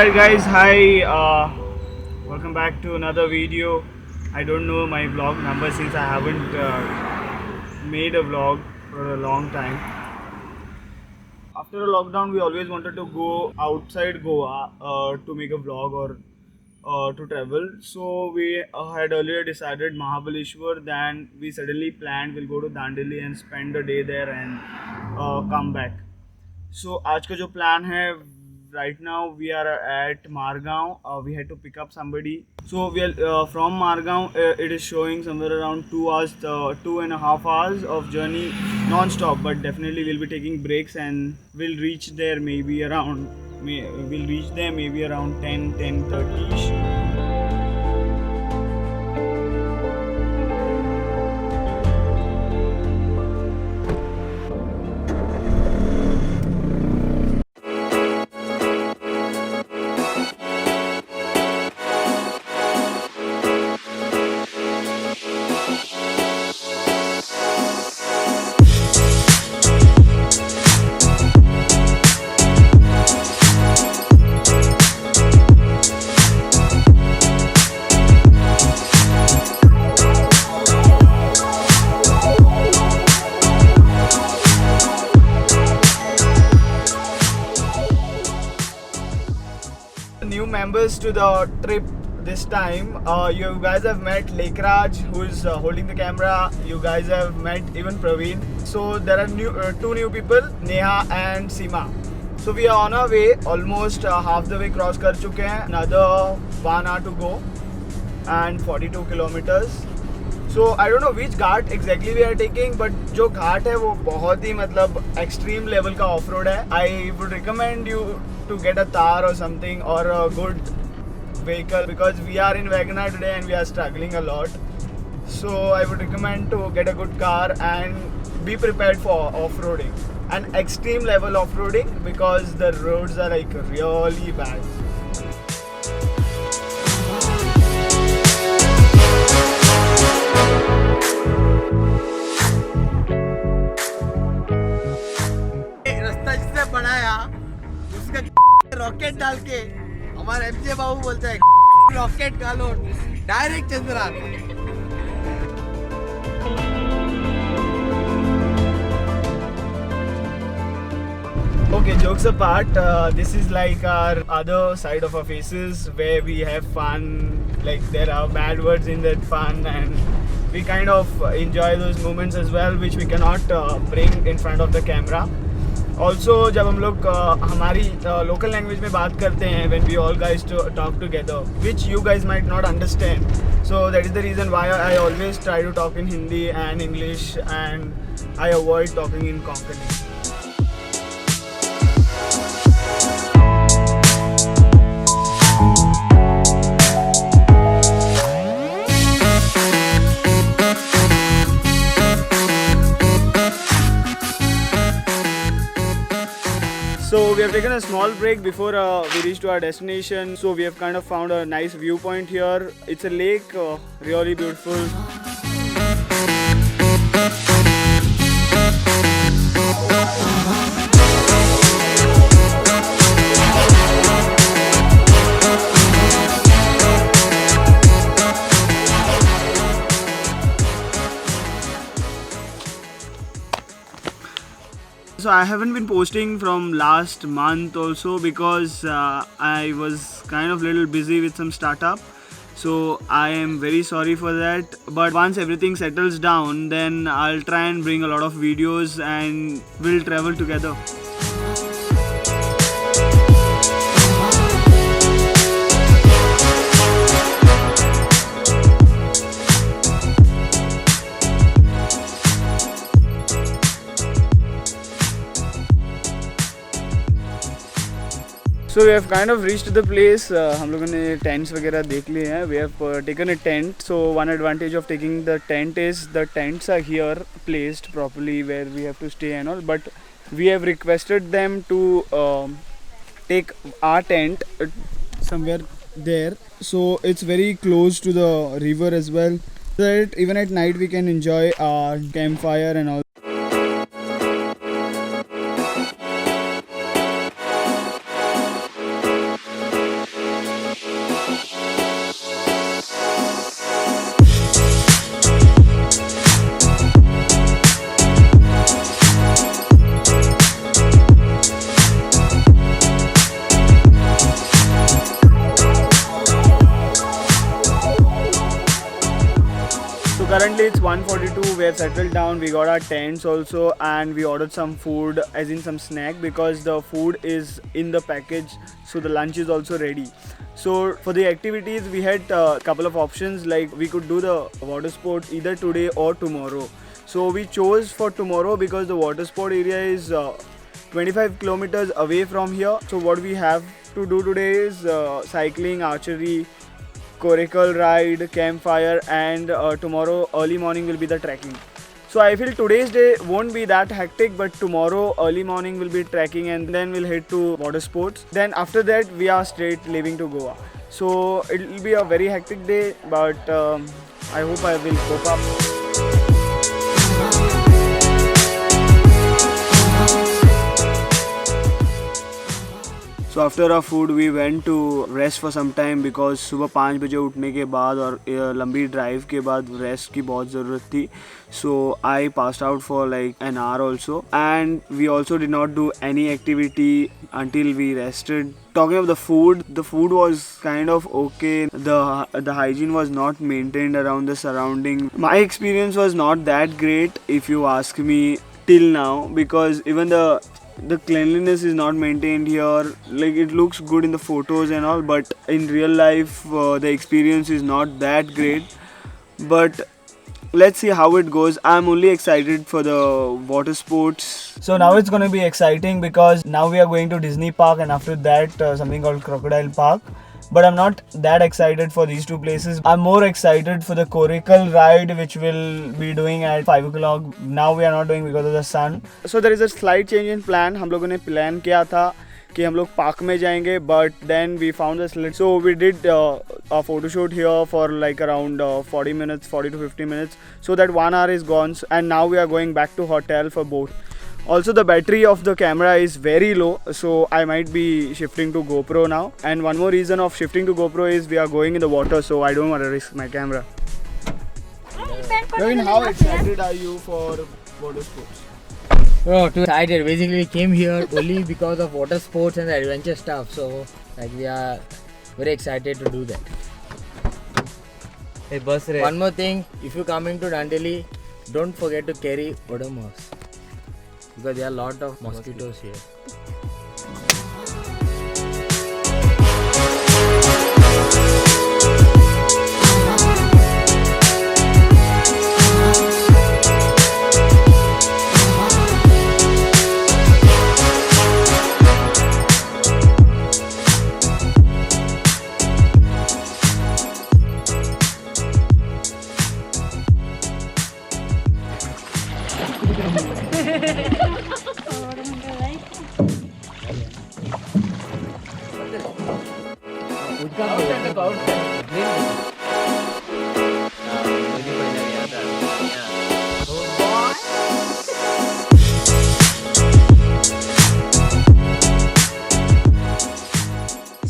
Alright guys, hi, welcome back to another video. I don't know my vlog number since I haven't made a vlog for a long time. After a lockdown we always wanted to go outside Goa to make a vlog or to travel. So we had earlier decided Mahabaleshwar, then we suddenly planned we'll go to Dandeli and spend a day there and come back. So आज का जो plan है, right now we are at Margao. We had to pick up somebody. So we are from Margao. It is showing somewhere around 2 hours, 2.5 hours of journey non-stop. But definitely we'll be taking breaks and we'll reach there maybe around 10:30ish. New members to the trip this time. You guys have met Lekraj, who is holding the camera. You guys have met even Praveen. So there are two new people, Neha and Seema. So we are on our way, almost half the way cross कर चुके हैं. Another 1 hour to go and 42 kilometers. So I don't know which ghat exactly we are taking, but जो घाट है वो बहुत ही मतलब extreme level का off road है. I would recommend you to get a Thar or something or a good vehicle because we are in Wagoner today and we are struggling a lot. So I would recommend to get a good car and be prepared for off-roading and extreme level off-roading because the roads are like really bad. रास्ता जिसने बनाया उसका rocket डाल के हमारे MJ बाबू बोलते हैं rocket डालो direct Chandrayaan. Okay, jokes apart, this is like our other side of our faces where we have fun, like there are bad words in that fun and we kind of enjoy those moments as well which we cannot bring in front of the camera. Also जब हम लोग हमारी local language में बात करते हैं when we all guys talk together which you guys might not understand, so that is the reason why I always try to talk in Hindi and English and I avoid talking in Konkani. So we have taken a small break before we reach to our destination. So we have kind of found a nice viewpoint here. It's a lake, really beautiful. So I haven't been posting from last month also because I was kind of little busy with some startup. So I am very sorry for that. But once everything settles down, then I'll try and bring a lot of videos and we'll travel together. So we have kind of reached the place. हम लोगों ने tents वगैरह देख लिए हैं. We have taken a tent. So one advantage of taking the tent is the tents are here placed properly where we have to stay and all. But we have requested them to take our tent somewhere there. So it's very close to the river as well. So that even at night we can enjoy our campfire and all. currently it's 1:42. We have settled down. We got our tents also, and we ordered some food, as in some snack, because the food is in the package. So the lunch is also ready. So for the activities, we had a couple of options. Like we could do the water sport either today or tomorrow. So we chose for tomorrow because the water sport area is 25 kilometers away from here. So what we have to do today is cycling, archery, coracle ride, campfire, and tomorrow early morning will be the trekking. So I feel today's day won't be that hectic, but tomorrow early morning will be trekking, and then we'll head to water sports. Then after that we are straight leaving to Goa. So it will be a very hectic day, but I hope I will cope up. So after our food we went to rest for some time because सुबह 5 बजे उठने के बाद और लंबी drive के बाद rest की बहुत ज़रूरत थी. So I passed out for like an hour also, and we also did not do any activity until we rested. Talking of the food was kind of okay. The hygiene was not maintained around the surrounding. My experience was not that great if you ask me till now, because even the cleanliness is not maintained here. Like it looks good in the photos and all, but in real life the experience is not that great. But let's see how it goes. I'm only excited for the water sports. So now it's going to be exciting because now we are going to Disney Park, and after that something called Crocodile Park. But I'm not that excited for these two places. I'm more excited for the Coracle ride, which we'll be doing at 5 o'clock. Now we are not doing because of the sun. So there is a slight change in plan. हम लोगों ने plan किया था कि हम लोग park में जाएंगे, but then we found the slit. So we did a photo shoot here for like around 40 to 50 minutes. So that 1 hour is gone, and now we are going back to hotel for boat. Also the battery of the camera is very low, so I might be shifting to GoPro now. And one more reason of shifting to GoPro is we are going in the water, so I don't want to risk my camera. Praveen, how excited are you for water sports? Oh, too excited. Basically, we came here only because of water sports and the adventure stuff. So, like, we are very excited to do that. Hey, bus race. One more thing, if you coming to Dandeli, don't forget to carry Odomos, because there are a lot of mosquitoes here.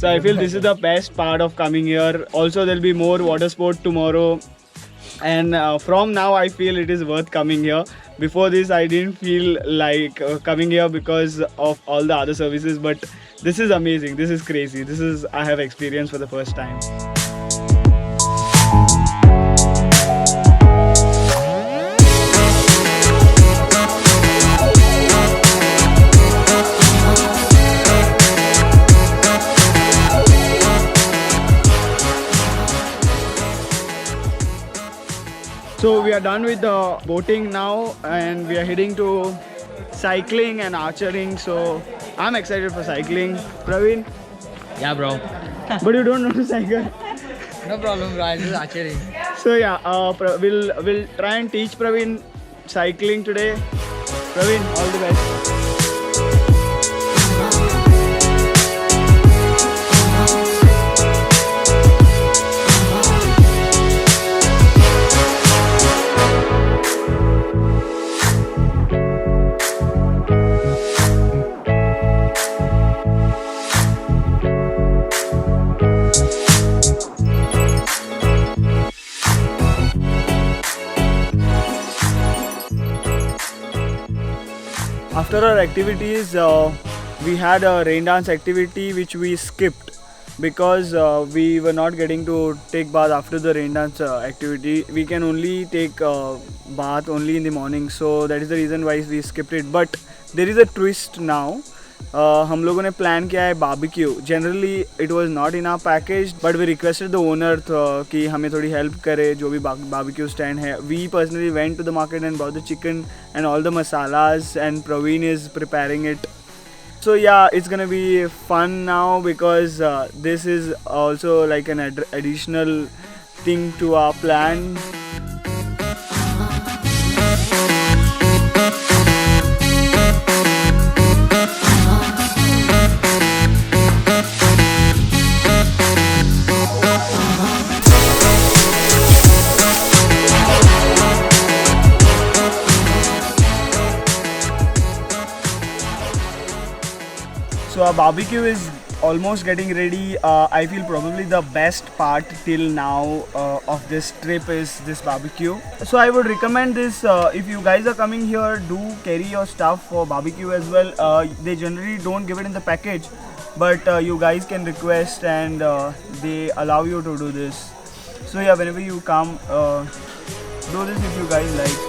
So I feel this is the best part of coming here. Also there will be more water sport tomorrow, and from now I feel it is worth coming here. Before this I didn't feel like coming here because of all the other services, but this is amazing. This is crazy. This is I have experienced for the first time. So we are done with the boating now, and we are heading to cycling and archering. So I'm excited for cycling. Praveen? Yeah, bro. But you don't know to cycle. No problem, bro. I'll do archery. So yeah, we'll try and teach Praveen cycling today. Praveen, all the best. After our activities, we had a rain dance activity which we skipped. because we were not getting to take bath after the rain dance activity. We can only take bath only in the morning, so that is the reason why we skipped it. But there is a twist now. हम लोगों ने plan किया है barbecue. Generally it was not in our package, but we requested the owner कि हमें थोड़ी help करे जो भी बारबेक्यू स्टैंड है. We personally went to the market and bought the chicken and all the masalas, and Praveen is preparing it. So yeah, it's gonna be fun now because this is also like an additional thing to our plan. So our barbecue is almost getting ready. I feel probably the best part till now of this trip is this barbecue. So I would recommend this if you guys are coming here, do carry your stuff for barbecue as well. They generally don't give it in the package, but you guys can request and they allow you to do this. So yeah, whenever you come, do this if you guys like.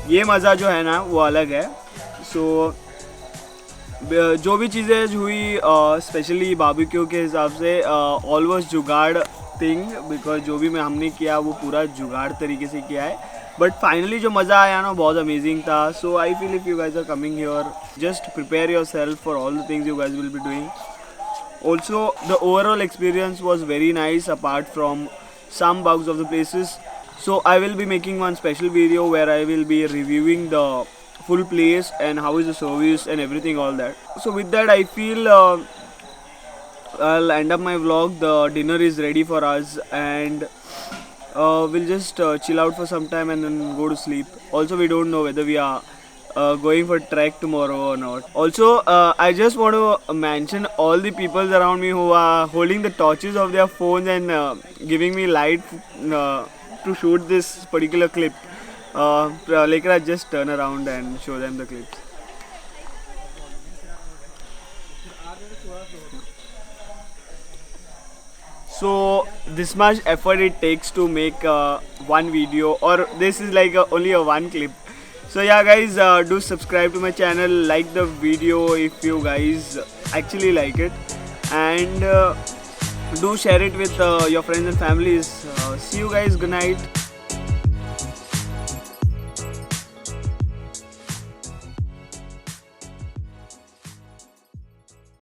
ये मज़ा जो है ना वो अलग है. सो जो भी चीज़ें हुई स्पेशली बारबेक्यू के हिसाब से ऑल वाज जुगाड़ थिंग, बिकॉज जो भी हमने किया वो पूरा जुगाड़ तरीके से किया है. बट फाइनली जो मज़ा आया ना बहुत अमेजिंग था. So I feel if you guys are coming here, just prepare yourself for all the things you guys will be doing. Also the overall experience was very nice apart from some bugs of the places. So I will be making one special video where I will be reviewing the full place and how is the service and everything, all that. So with that I feel I'll end up my vlog. The dinner is ready for us and we'll just chill out for some time and then go to sleep. Also we don't know whether we are going for trek tomorrow or not. Also I just want to mention all the people around me who are holding the torches of their phones and giving me light to shoot this particular clip. Lekra, just turn around and show them the clips. So this much effort it takes to make one video, or this is like only a one clip. So yeah guys, do subscribe to my channel, like the video if you guys actually like it, and do share it with your friends and families. See you guys, good night.